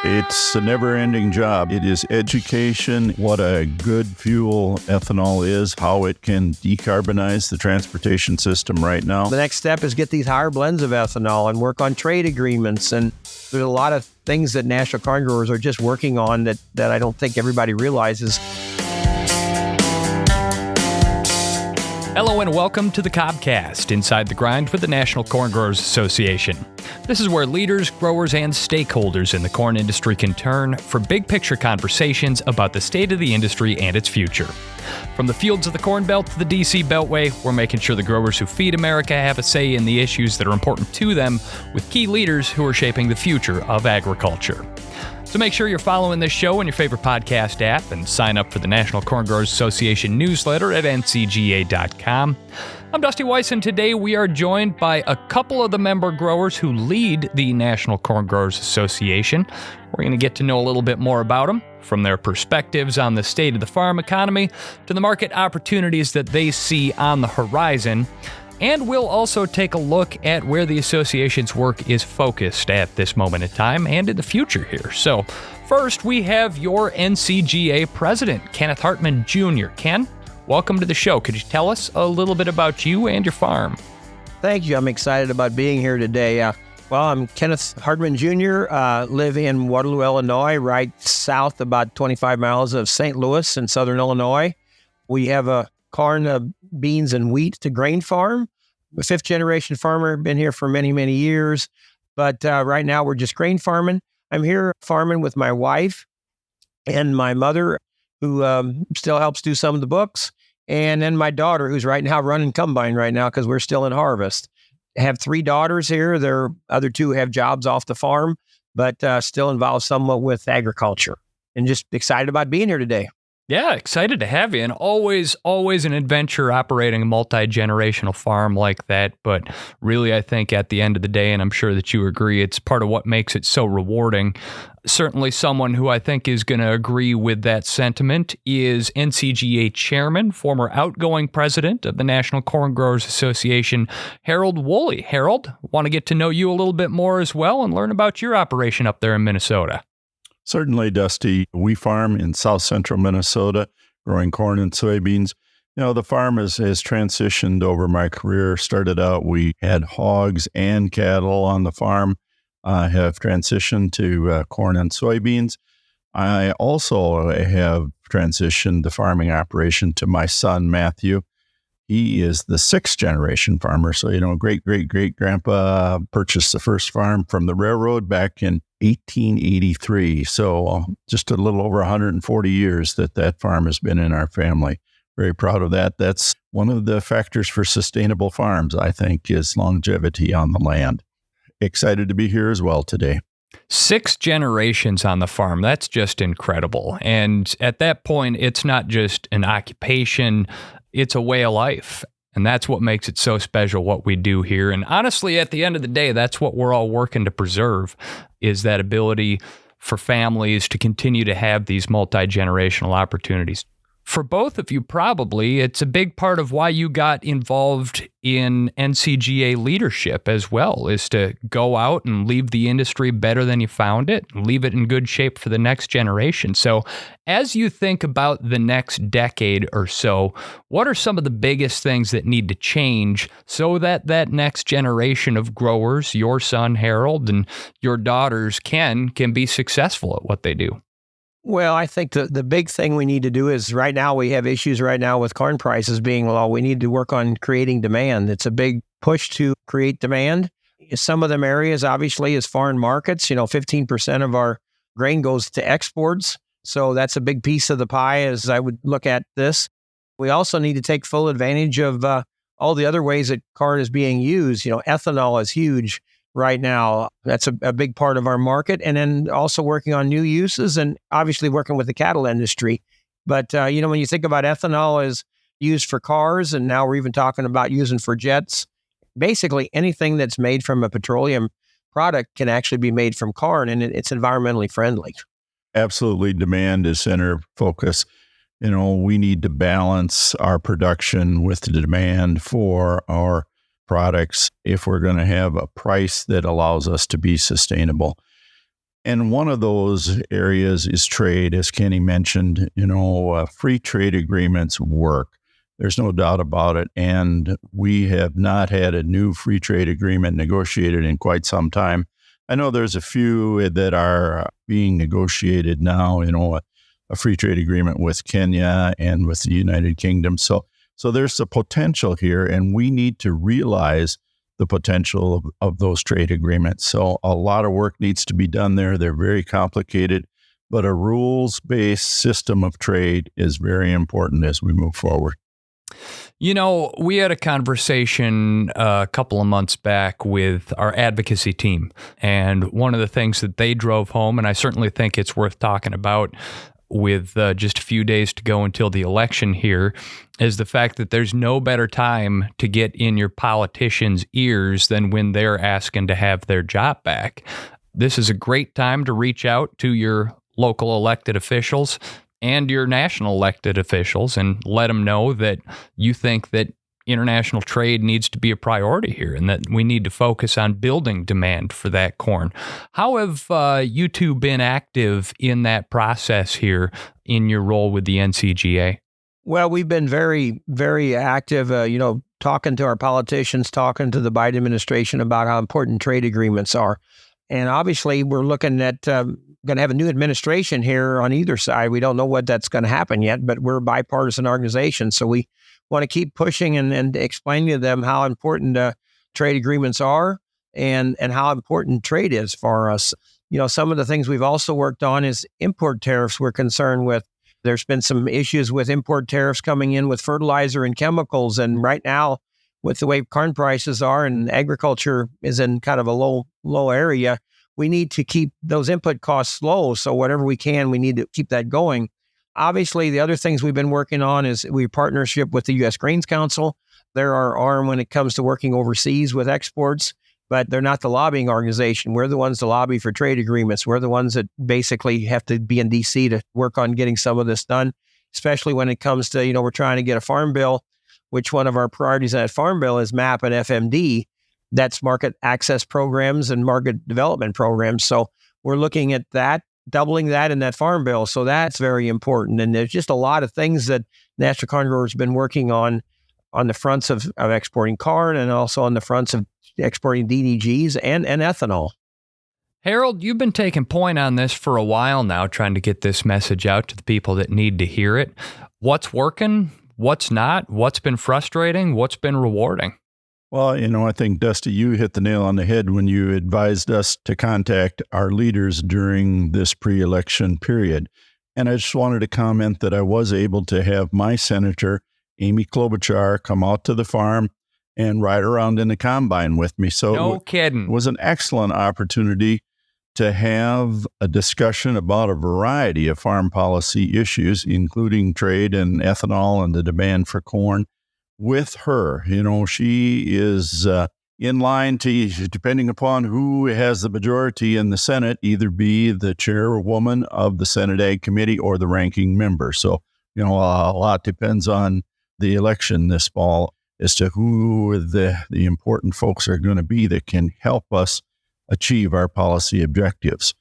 It's a never-ending job. It is education, what a good fuel ethanol is, how it can decarbonize the transportation system right now. The next step is get these higher blends of ethanol and work on trade agreements. And there's a lot of things that national corn growers are just working on that I don't think everybody realizes. Hello and welcome to the Cobcast, Inside the Grind with the National Corn Growers Association. This is where leaders, growers, and stakeholders in the corn industry can turn for big picture conversations about the state of the industry and its future. From the fields of the Corn Belt to the DC Beltway, we're making sure the growers who feed America have a say in the issues that are important to them, with key leaders who are shaping the future of agriculture. So make sure you're following this show in your favorite podcast app and sign up for the National Corn Growers Association newsletter at ncga.com. I'm Dusty Weiss, and today we are joined by a couple of the member growers who lead the National Corn Growers Association. We're going to get to know a little bit more about them, from their perspectives on the state of the farm economy to the market opportunities that they see on the horizon. And we'll also take a look at where the association's work is focused at this moment in time and in the future here. So first, we have your NCGA president, Kenneth Hartman Jr. Ken, welcome to the show. Could you tell us a little bit about you and your farm? Thank you. I'm excited about being here today. Well, I'm Kenneth Hartman Jr., live in Waterloo, Illinois, right south about 25 miles of St. Louis in southern Illinois. We have a corn, beans, and wheat to grain farm. A fifth-generation farmer, been here for many, many years. But right now, we're just grain farming. I'm here farming with my wife and my mother, who still helps do some of the books, and then my daughter, who's right now running combine right now because we're still in harvest. I have three daughters here. Their other two have jobs off the farm, but still involved somewhat with agriculture. And just excited about being here today. Yeah, excited to have you. And always an adventure operating a multi-generational farm like that. But really, I think at the end of the day, and I'm sure that you agree, it's part of what makes it so rewarding. Certainly someone who I think is going to agree with that sentiment is NCGA chairman, former outgoing president of the National Corn Growers Association, Harold Wolle. Harold, want to get to know you a little bit more as well and learn about your operation up there in Minnesota. Certainly, Dusty. We farm in south central Minnesota, growing corn and soybeans. You know, the farm has transitioned over my career. Started out, we had hogs and cattle on the farm. I have transitioned to corn and soybeans. I also have transitioned the farming operation to my son, Matthew. He is the sixth generation farmer. So, great-great-great-grandpa purchased the first farm from the railroad back in 1883. So just a little over 140 years that farm has been in our family. Very proud of that. That's one of the factors for sustainable farms, I think, is longevity on the land. Excited to be here as well today. 6 generations on the farm. That's just incredible. And at that point, it's not just an occupation, it's a way of life. And that's what makes it so special, what we do here. And honestly, at the end of the day, that's what we're all working to preserve, is that ability for families to continue to have these multi-generational opportunities. For both of you, probably, it's a big part of why you got involved in NCGA leadership as well, is to go out and leave the industry better than you found it, leave it in good shape for the next generation. So as you think about the next decade or so, what are some of the biggest things that need to change so that that next generation of growers, your son Harold and your daughters Ken, can be successful at what they do? Well, I think the big thing we need to do is right now we have issues right now with corn prices being low. We need to work on creating demand. It's a big push to create demand. Some of them areas, obviously, is foreign markets. 15% of our grain goes to exports. So that's a big piece of the pie as I would look at this. We also need to take full advantage of all the other ways that corn is being used. Ethanol is huge right now. That's a big part of our market. And then also working on new uses and obviously working with the cattle industry. But, when you think about ethanol as used for cars, and now we're even talking about using for jets, basically anything that's made from a petroleum product can actually be made from corn, and it's environmentally friendly. Absolutely. Demand is center focus. We need to balance our production with the demand for our products if we're going to have a price that allows us to be sustainable. And one of those areas is trade, as Kenny mentioned. Free trade agreements work. There's no doubt about it. And we have not had a new free trade agreement negotiated in quite some time. I know there's a few that are being negotiated now, a free trade agreement with Kenya and with the United Kingdom. So there's the potential here, and we need to realize the potential of those trade agreements. So a lot of work needs to be done there. They're very complicated, but a rules-based system of trade is very important as we move forward. We had a conversation a couple of months back with our advocacy team, and one of the things that they drove home, and I certainly think it's worth talking about with just a few days to go until the election here, is the fact that there's no better time to get in your politicians' ears than when they're asking to have their job back. This is a great time to reach out to your local elected officials and your national elected officials and let them know that you think that international trade needs to be a priority here and that we need to focus on building demand for that corn. How have you two been active in that process here in your role with the NCGA? Well, we've been very, very active, talking to our politicians, talking to the Biden administration about how important trade agreements are. And obviously, we're looking at going to have a new administration here on either side. We don't know what that's going to happen yet, but we're a bipartisan organization. So we want to keep pushing and explaining to them how important trade agreements are and how important trade is for us. Some of the things we've also worked on is import tariffs we're concerned with. There's been some issues with import tariffs coming in with fertilizer and chemicals. And right now, with the way corn prices are and agriculture is in kind of a low area, we need to keep those input costs low. So whatever we can, we need to keep that going. Obviously, the other things we've been working on is we partnership with the U.S. Grains Council. They're our arm when it comes to working overseas with exports, but they're not the lobbying organization. We're the ones to lobby for trade agreements. We're the ones that basically have to be in D.C. to work on getting some of this done, especially when it comes to, we're trying to get a farm bill, which one of our priorities in that farm bill is MAP and FMD. That's market access programs and market development programs. So we're looking at that, doubling that in that farm bill. So that's very important. And there's just a lot of things that National Corn Growers have been working on the fronts of exporting corn and also on the fronts of exporting DDGs and ethanol. Harold, you've been taking point on this for a while now, trying to get this message out to the people that need to hear it. What's working? What's not? What's been frustrating? What's been rewarding? Well, I think, Dusty, you hit the nail on the head when you advised us to contact our leaders during this pre-election period. And I just wanted to comment that I was able to have my senator, Amy Klobuchar, come out to the farm and ride around in the combine with me. So no kidding. It was an excellent opportunity to have a discussion about a variety of farm policy issues, including trade and ethanol and the demand for corn. With her, she is in line to, depending upon who has the majority in the Senate, either be the chairwoman of the Senate Ag Committee or the ranking member. So, a lot depends on the election this fall as to who the important folks are going to be that can help us achieve our policy objectives.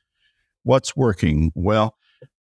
What's working? Well,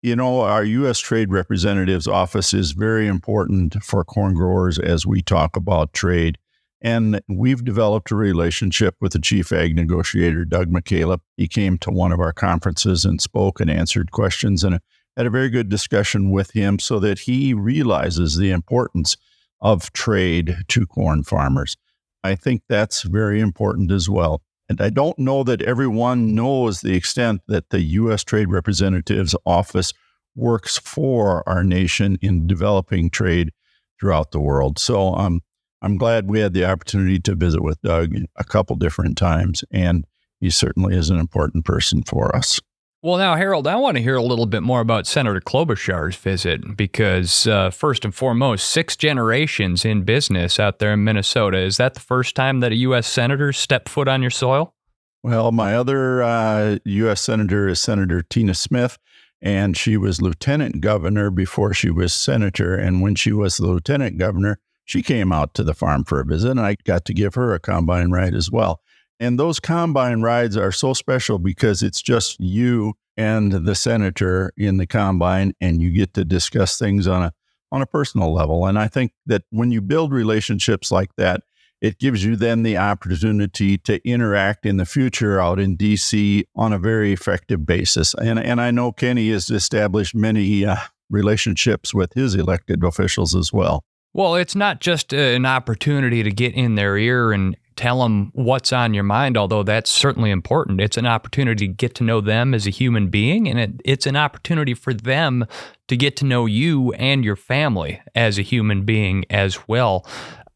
our U.S. Trade Representative's office is very important for corn growers as we talk about trade. And we've developed a relationship with the Chief Ag Negotiator, Doug McCaleb. He came to one of our conferences and spoke and answered questions and had a very good discussion with him so that he realizes the importance of trade to corn farmers. I think that's very important as well. And I don't know that everyone knows the extent that the U.S. Trade Representative's office works for our nation in developing trade throughout the world. So I'm glad we had the opportunity to visit with Doug a couple different times, and he certainly is an important person for us. Well, now, Harold, I want to hear a little bit more about Senator Klobuchar's visit because, first and foremost, 6 generations in business out there in Minnesota. Is that the first time that a U.S. senator stepped foot on your soil? Well, my other U.S. senator is Senator Tina Smith, and she was lieutenant governor before she was senator. And when she was the lieutenant governor, she came out to the farm for a visit, and I got to give her a combine ride as well. And those combine rides are so special because it's just you and the senator in the combine, and you get to discuss things on a personal level. And I think that when you build relationships like that, it gives you then the opportunity to interact in the future out in D.C. on a very effective basis. And I know Kenny has established many relationships with his elected officials as well. Well, it's not just an opportunity to get in their ear and tell them what's on your mind, although that's certainly important. It's an opportunity to get to know them as a human being, and it's an opportunity for them to get to know you and your family as a human being as well.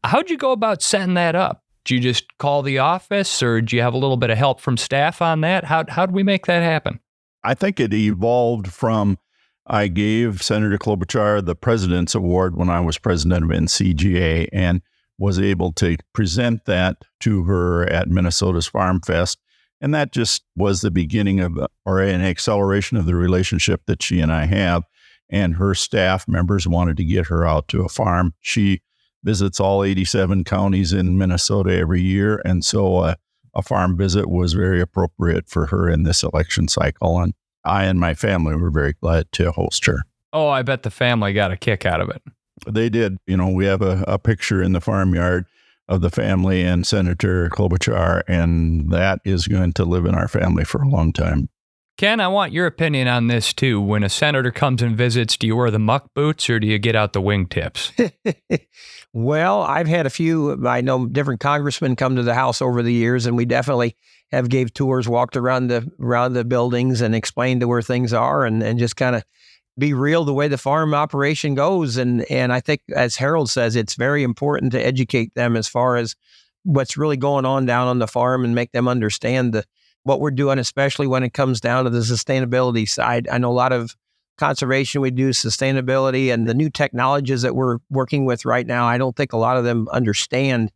How'd you go about setting that up? Did you just call the office, or did you have a little bit of help from staff on that? How'd we make that happen? I think it evolved from, I gave Senator Klobuchar the President's Award when I was president of NCGA and was able to present that to her at Minnesota's Farm Fest. And that just was the beginning of, or an acceleration of the relationship that she and I have. And her staff members wanted to get her out to a farm. She visits all 87 counties in Minnesota every year. And so a farm visit was very appropriate for her in this election cycle. And I and my family were very glad to host her. Oh, I bet the family got a kick out of it. They did. You know, we have a picture in the farmyard of the family and Senator Klobuchar, and that is going to live in our family for a long time. Ken, I want your opinion on this too. When a senator comes and visits, do you wear the muck boots or do you get out the wingtips? Well, I've had a few, I know different congressmen come to the house over the years, and we definitely have gave tours, walked around the buildings and explained to where things are and just kind of be real the way the farm operation goes. And I think, as Harold says, it's very important to educate them as far as what's really going on down on the farm and make them understand what we're doing, especially when it comes down to the sustainability side. I know a lot of conservation we do, sustainability, and the new technologies that we're working with right now. I don't think a lot of them understand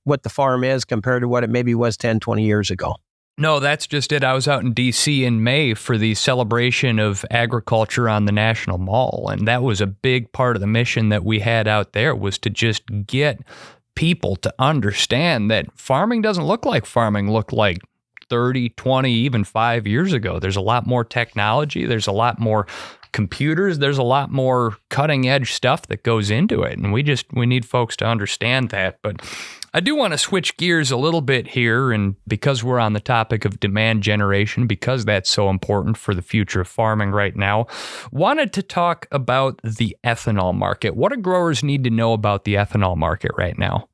what the farm is compared to what it maybe was 10, 20 years ago. No, that's just it. I was out in D.C. in May for the celebration of agriculture on the National Mall, and that was a big part of the mission that we had out there, was to just get people to understand that farming doesn't look like farming looked like 30, 20, even 5 years ago. There's a lot more technology. There's a lot more computers. There's a lot more cutting edge stuff that goes into it. And we need folks to understand that. But I do want to switch gears a little bit here. And because we're on the topic of demand generation, because that's so important for the future of farming right now, wanted to talk about the ethanol market. What do growers need to know about the ethanol market right now?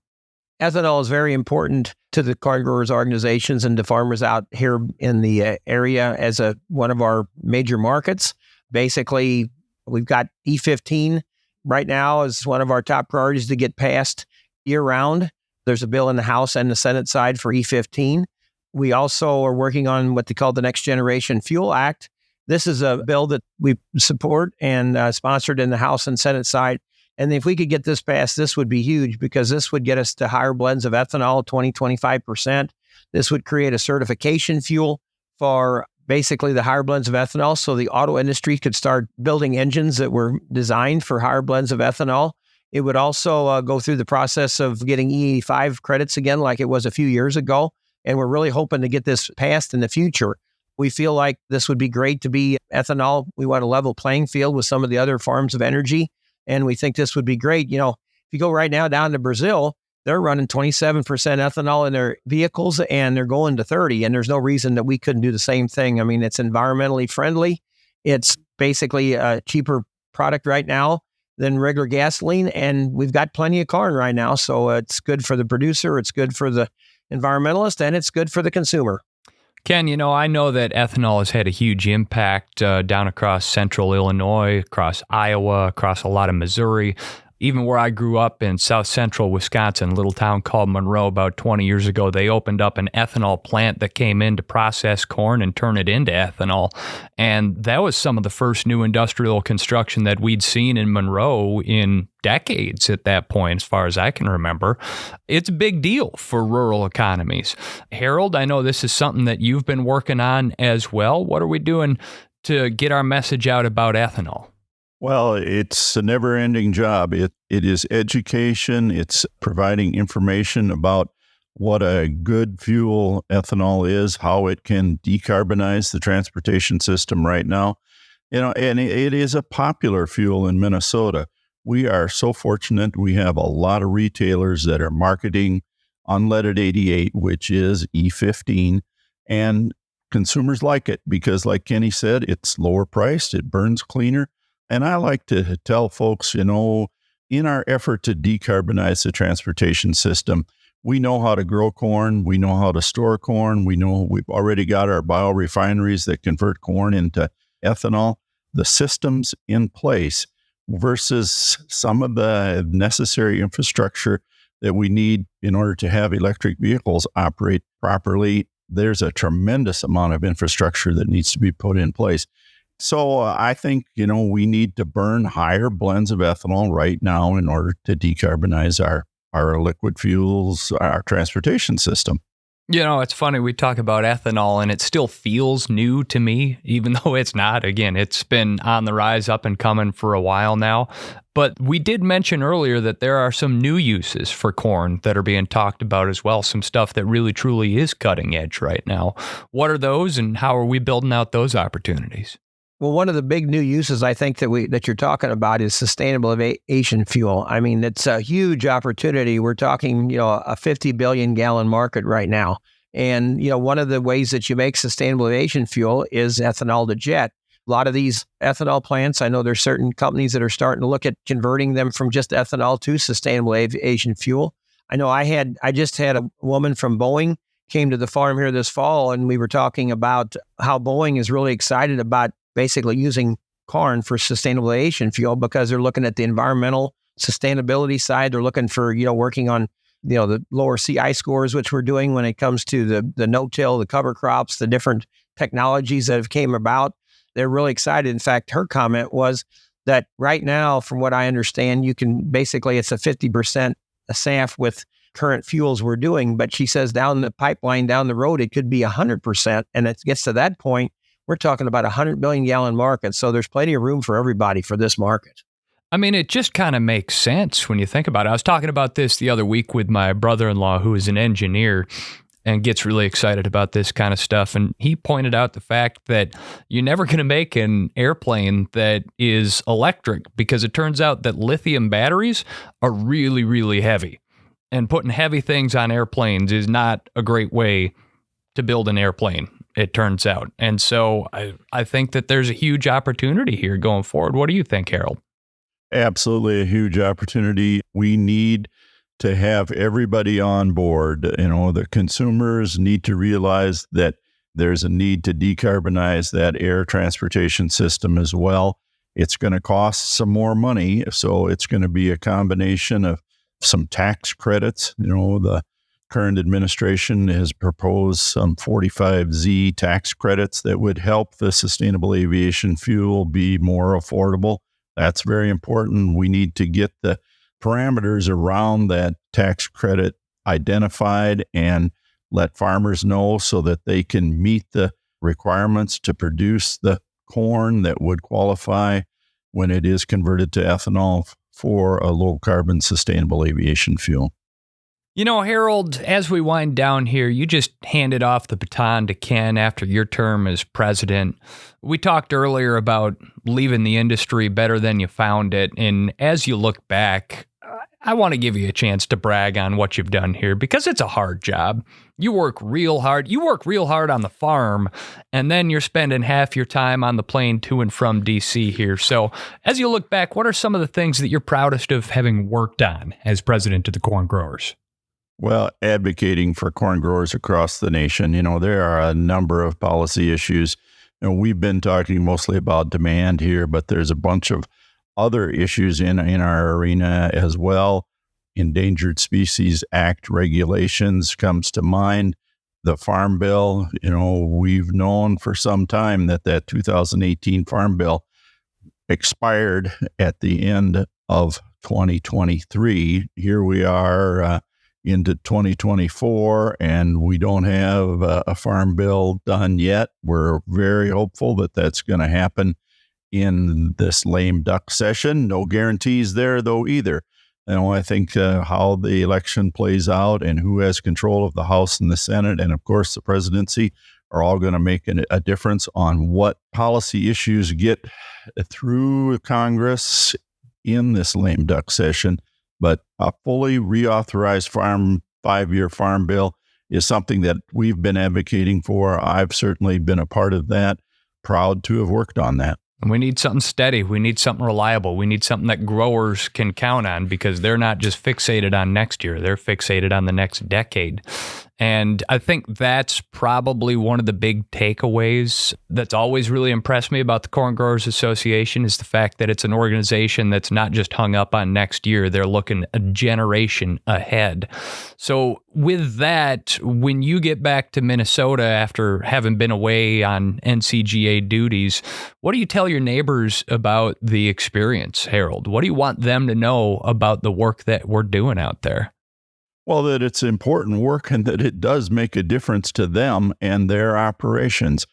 Ethanol is very important to the corn growers organizations and to farmers out here in the area as one of our major markets. Basically, we've got E15 right now is one of our top priorities to get passed year-round. There's a bill in the House and the Senate side for E15. We also are working on what they call the Next Generation Fuel Act. This is a bill that we support and sponsored in the House and Senate side. And if we could get this passed, this would be huge because this would get us to higher blends of ethanol, 20-25%. This would create a certification fuel for basically the higher blends of ethanol. So the auto industry could start building engines that were designed for higher blends of ethanol. It would also go through the process of getting E85 credits again, like it was a few years ago. And we're really hoping to get this passed in the future. We feel like this would be great to be ethanol. We want a level playing field with some of the other forms of energy. And we think this would be great. You know, if you go right now down to Brazil, they're running 27% ethanol in their vehicles and they're going to 30. And there's no reason that we couldn't do the same thing. I mean, it's environmentally friendly. It's basically a cheaper product right now than regular gasoline. And we've got plenty of corn right now. So it's good for the producer. It's good for the environmentalist and it's good for the consumer. Ken, I know that ethanol has had a huge impact down across central Illinois, across Iowa, across a lot of Missouri. Even where I grew up in south central Wisconsin, a little town called Monroe, about 20 years ago, they opened up an ethanol plant that came in to process corn and turn it into ethanol. And that was some of the first new industrial construction that we'd seen in Monroe in decades at that point, as far as I can remember. It's a big deal for rural economies. Harold, I know this is something that you've been working on as well. What are we doing to get our message out about ethanol? Well, it's a never-ending job. It is education. It's providing information about what a good fuel ethanol is, how it can decarbonize the transportation system right now. And it is a popular fuel in Minnesota. We are so fortunate. We have a lot of retailers that are marketing unleaded 88, which is E15, and consumers like it because, like Kenny said, it's lower priced, it burns cleaner. And I like to tell folks, in our effort to decarbonize the transportation system, we know how to grow corn. We know how to store corn. We know we've already got our biorefineries that convert corn into ethanol. The systems in place versus some of the necessary infrastructure that we need in order to have electric vehicles operate properly. There's a tremendous amount of infrastructure that needs to be put in place. So I think, we need to burn higher blends of ethanol right now in order to decarbonize our liquid fuels, our transportation system. It's funny, we talk about ethanol and it still feels new to me, even though it's not. Again, it's been on the rise, up and coming for a while now. But we did mention earlier that there are some new uses for corn that are being talked about as well, some stuff that really truly is cutting edge right now. What are those and how are we building out those opportunities? Well, one of the big new uses I think that you're talking about is sustainable aviation fuel. I mean, it's a huge opportunity. We're talking, a 50 billion gallon market right now. And, one of the ways that you make sustainable aviation fuel is ethanol to jet. A lot of these ethanol plants, I know there's certain companies that are starting to look at converting them from just ethanol to sustainable aviation fuel. I know I just had a woman from Boeing came to the farm here this fall, and we were talking about how Boeing is really excited about basically using corn for sustainable aviation fuel because they're looking at the environmental sustainability side. They're looking for, working on, the lower CI scores, which we're doing when it comes to the no-till, the cover crops, the different technologies that have came about. They're really excited. In fact, her comment was that right now, from what I understand, you can basically, it's a 50% SAF with current fuels we're doing. But she says down the pipeline, down the road, it could be 100%. And it gets to that point, we're talking about 100 million gallon market. So there's plenty of room for everybody for this market. I mean, it just kind of makes sense when you think about it. I was talking about this the other week with my brother-in-law, who is an engineer and gets really excited about this kind of stuff. And he pointed out the fact that you're never going to make an airplane that is electric because it turns out that lithium batteries are really, really heavy. And putting heavy things on airplanes is not a great way to build an airplane, it turns out. And so I think that there's a huge opportunity here going forward. What do you think, Harold? Absolutely a huge opportunity. We need to have everybody on board. The consumers need to realize that there's a need to decarbonize that air transportation system as well. It's going to cost some more money, so it's going to be a combination of some tax credits. The current administration has proposed some 45Z tax credits that would help the sustainable aviation fuel be more affordable. That's very important. We need to get the parameters around that tax credit identified and let farmers know so that they can meet the requirements to produce the corn that would qualify when it is converted to ethanol for a low carbon sustainable aviation fuel. Harold, as we wind down here, you just handed off the baton to Ken after your term as president. We talked earlier about leaving the industry better than you found it. And as you look back, I want to give you a chance to brag on what you've done here because it's a hard job. You work real hard. You work real hard on the farm, and then you're spending half your time on the plane to and from D.C. here. So as you look back, what are some of the things that you're proudest of having worked on as president of the corn growers? Well, advocating for corn growers across the nation, there are a number of policy issues. We've been talking mostly about demand here, but there's a bunch of other issues in our arena as well. Endangered Species Act regulations comes to mind. The Farm Bill, we've known for some time that 2018 Farm Bill expired at the end of 2023. Here we are into 2024, and we don't have a farm bill done yet. We're very hopeful that that's going to happen in this lame duck session. No guarantees there, though, either. I think how the election plays out and who has control of the House and the Senate, and of course the presidency, are all going to make a difference on what policy issues get through Congress in this lame duck session. But a fully reauthorized 5-year farm bill is something that we've been advocating for. I've certainly been a part of that, proud to have worked on that. And we need something steady. We need something reliable. We need something that growers can count on, because they're not just fixated on next year. They're fixated on the next decade. And I think that's probably one of the big takeaways that's always really impressed me about the Corn Growers Association, is the fact that it's an organization that's not just hung up on next year. They're looking a generation ahead. So with that, when you get back to Minnesota after having been away on NCGA duties, what do you tell your neighbors about the experience, Harold? What do you want them to know about the work that we're doing out there? Well, that it's important work and that it does make a difference to them and their operations.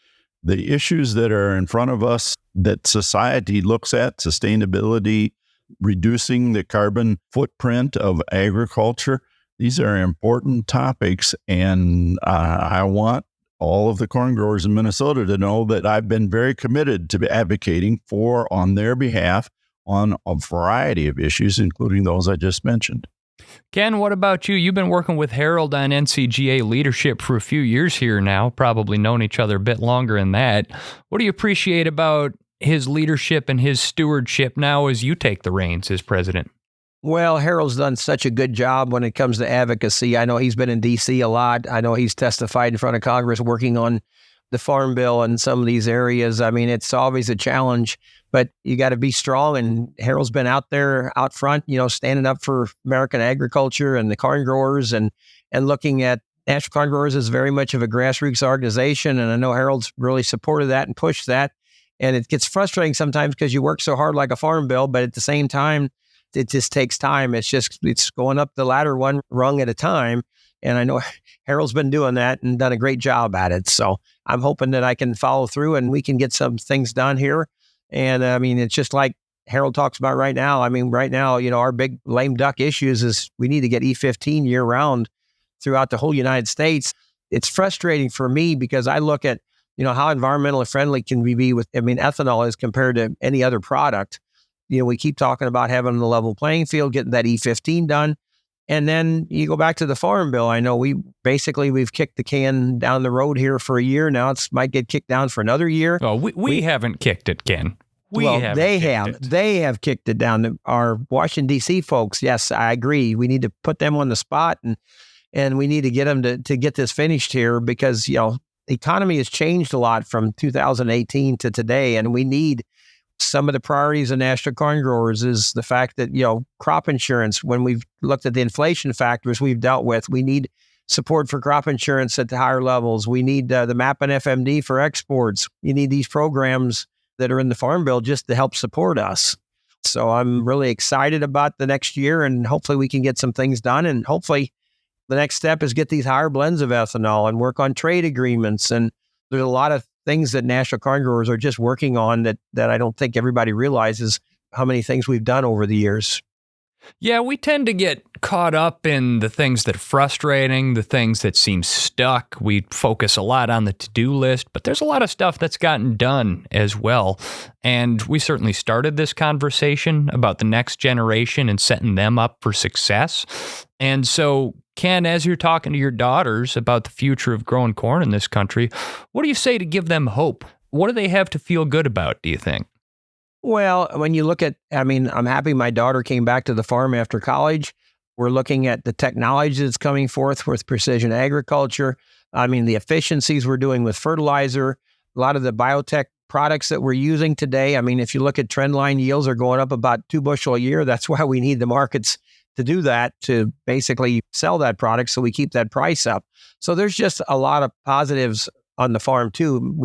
The issues that are in front of us that society looks at, sustainability, reducing the carbon footprint of agriculture, these are important topics. And I want all of the corn growers in Minnesota to know that I've been very committed to advocating for on their behalf on a variety of issues, including those I just mentioned. Ken, what about you? You've been working with Harold on NCGA leadership for a few years here now, probably known each other a bit longer than that. What do you appreciate about his leadership and his stewardship now as you take the reins as president? Well, Harold's done such a good job when it comes to advocacy. I know he's been in D.C. a lot. I know he's testified in front of Congress working on the Farm Bill and some of these areas. I mean, it's always a challenge, but you got to be strong. And Harold's been out there, out front, standing up for American agriculture and the corn growers and looking at National Corn Growers as very much of a grassroots organization. And I know Harold's really supported that and pushed that. And it gets frustrating sometimes because you work so hard like a Farm Bill, but at the same time, it just takes time. It's going up the ladder one rung at a time. And I know Harold's been doing that and done a great job at it. So I'm hoping that I can follow through and we can get some things done here. And I mean, it's just like Harold talks about right now. I mean, right now, our big lame duck issues is we need to get E15 year round throughout the whole United States. It's frustrating for me because I look at, how environmentally friendly can we be with, ethanol is compared to any other product. We keep talking about having the level playing field, getting that E15 done. And then you go back to the Farm Bill. I know we've kicked the can down the road here for a year now. It might get kicked down for another year. Oh, we haven't kicked it, Ken. They have kicked it down. Our Washington, D.C. folks, yes, I agree. We need to put them on the spot and we need to get them to get this finished here because, the economy has changed a lot from 2018 to today. And we need some of the priorities of National Corn Growers is the fact that, crop insurance, when we've looked at the inflation factors we've dealt with, we need support for crop insurance at the higher levels. We need the MAP and FMD for exports. You need these programs that are in the Farm Bill just to help support us. So I'm really excited about the next year and hopefully we can get some things done. And hopefully the next step is get these higher blends of ethanol and work on trade agreements. And there's a lot of things that National Corn Growers are just working on that I don't think everybody realizes how many things we've done over the years. Yeah, we tend to get caught up in the things that are frustrating, the things that seem stuck. We focus a lot on the to-do list, but there's a lot of stuff that's gotten done as well. And we certainly started this conversation about the next generation and setting them up for success. And so, Ken, as you're talking to your daughters about the future of growing corn in this country, what do you say to give them hope? What do they have to feel good about, do you think? Well, when you look at, I'm happy my daughter came back to the farm after college. We're looking at the technology that's coming forth with precision agriculture. The efficiencies we're doing with fertilizer, a lot of the biotech products that we're using today. If you look at trend line yields are going up about 2 bushel a year. That's why we need the markets to do that, to basically sell that product so we keep that price up. So there's just a lot of positives on the farm too.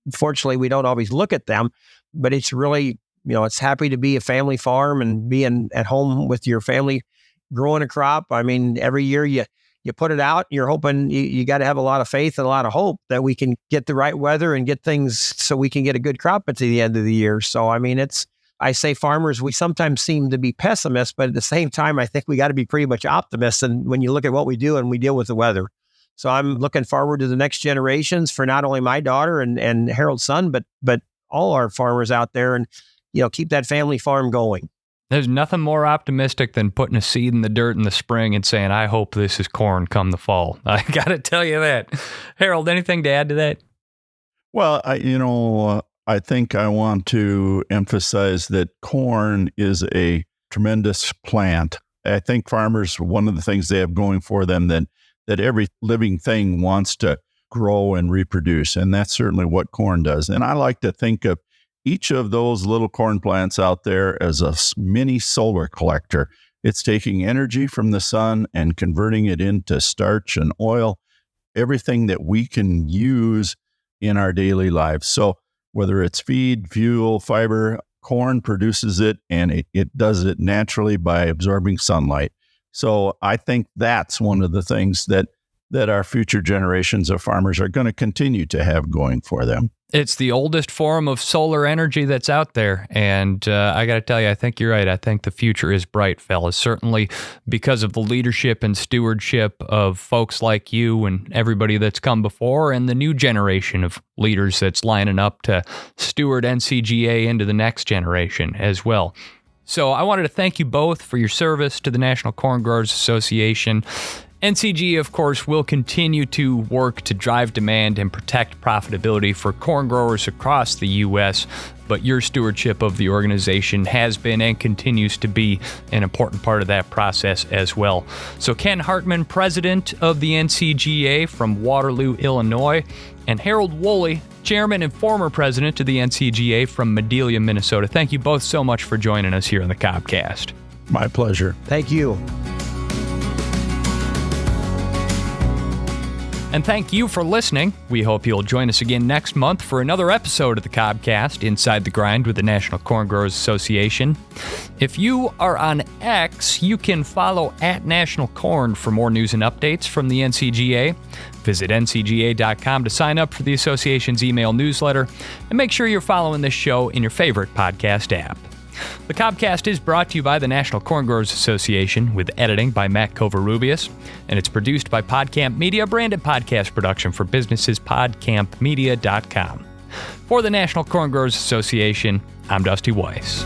Unfortunately, we don't always look at them, but it's really, it's happy to be a family farm and being at home with your family growing a crop. Every year you put it out, you're hoping you got to have a lot of faith and a lot of hope that we can get the right weather and get things so we can get a good crop at the end of the year. So, I say farmers, we sometimes seem to be pessimists, but at the same time, I think we got to be pretty much optimists. And when you look at what we do and we deal with the weather. So I'm looking forward to the next generations for not only my daughter and Harold's son, but all our farmers out there, and keep that family farm going. There's nothing more optimistic than putting a seed in the dirt in the spring and saying, I hope this is corn come the fall. I got to tell you that. Harold, anything to add to that? Well, I think I want to emphasize that corn is a tremendous plant. I think farmers, one of the things they have going for them that every living thing wants to grow and reproduce. And that's certainly what corn does. And I like to think of each of those little corn plants out there as a mini solar collector. It's taking energy from the sun and converting it into starch and oil, everything that we can use in our daily lives. So whether it's feed, fuel, fiber, corn produces it, and it does it naturally by absorbing sunlight. So I think that's one of the things that our future generations of farmers are going to continue to have going for them. It's the oldest form of solar energy that's out there. And I got to tell you, I think you're right. I think the future is bright, fellas. Certainly because of the leadership and stewardship of folks like you and everybody that's come before, and the new generation of leaders that's lining up to steward NCGA into the next generation as well. So I wanted to thank you both for your service to the National Corn Growers Association. NCGA, of course, will continue to work to drive demand and protect profitability for corn growers across the U.S., but your stewardship of the organization has been and continues to be an important part of that process as well. So Ken Hartman, president of the NCGA from Waterloo, Illinois, and Harold Wolle, chairman and former president of the NCGA from Madelia, Minnesota. Thank you both so much for joining us here on the Cobcast. My pleasure. Thank you. And thank you for listening. We hope you'll join us again next month for another episode of the Cobcast, Inside the Grind with the National Corn Growers Association. If you are on X, you can follow @NationalCorn for more news and updates from the NCGA. Visit ncga.com to sign up for the association's email newsletter, and make sure you're following this show in your favorite podcast app. The Cobcast is brought to you by the National Corn Growers Association with editing by Matt Covarrubias, and it's produced by PodCamp Media, branded podcast production for businesses, podcampmedia.com. For the National Corn Growers Association, I'm Dusty Weiss.